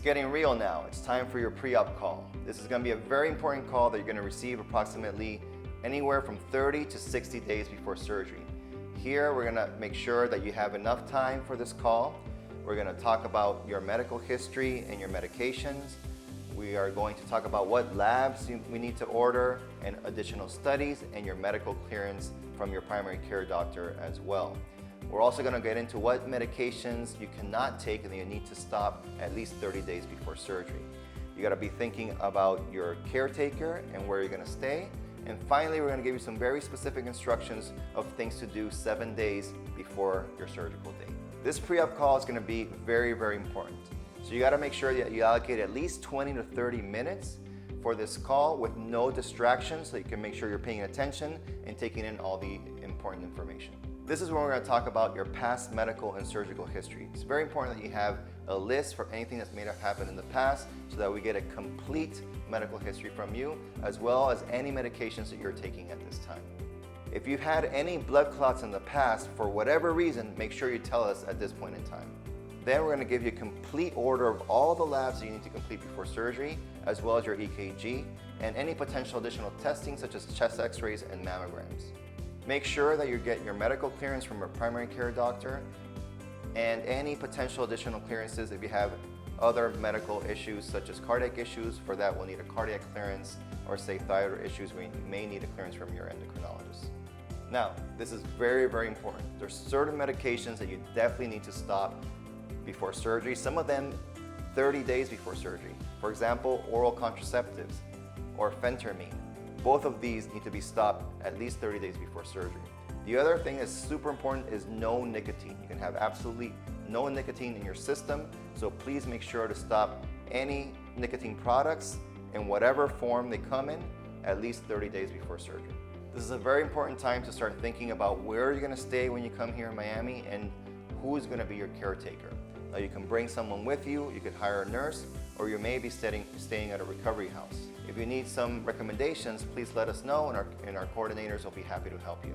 getting real now. It's time for your pre-op call. This is going to be a very important call that you're going to receive approximately anywhere from 30 to 60 days before surgery. Here we're going to make sure that you have enough time for this call. We're going to talk about your medical history and your medications. We are going to talk about what labs we need to order and additional studies and your medical clearance from your primary care doctor as well. We're also going to get into what medications you cannot take and that you need to stop at least 30 days before surgery. You got to be thinking about your caretaker and where you're going to stay. And finally, we're going to give you some very specific instructions of things to do 7 days before your surgical date. This pre-op call is going to be very, very important. So you got to make sure that you allocate at least 20 to 30 minutes for this call with no distractions so you can make sure you're paying attention and taking in all the important information. This is when we're going to talk about your past medical and surgical history. It's very important that you have a list for anything that's may have happened in the past so that we get a complete medical history from you, as well as any medications that you're taking at this time. If you've had any blood clots in the past, for whatever reason, make sure you tell us at this point in time. Then we're going to give you a complete order of all the labs that you need to complete before surgery, as well as your EKG, and any potential additional testing such as chest x-rays and mammograms. Make sure that you get your medical clearance from your primary care doctor and any potential additional clearances if you have other medical issues such as cardiac issues. For that, we'll need a cardiac clearance, or say thyroid issues, we may need a clearance from your endocrinologist. Now, this is very, very important. There's certain medications that you definitely need to stop before surgery, some of them 30 days before surgery. For example, oral contraceptives or phentermine. Both of these need to be stopped at least 30 days before surgery. The other thing that's super important is no nicotine. You can have absolutely no nicotine in your system, so please make sure to stop any nicotine products in whatever form they come in at least 30 days before surgery. This is a very important time to start thinking about where you're going to stay when you come here in Miami and who is going to be your caretaker. Now, you can bring someone with you, you could hire a nurse, or you may be staying at a recovery house. If you need some recommendations, please let us know, and our coordinators will be happy to help you.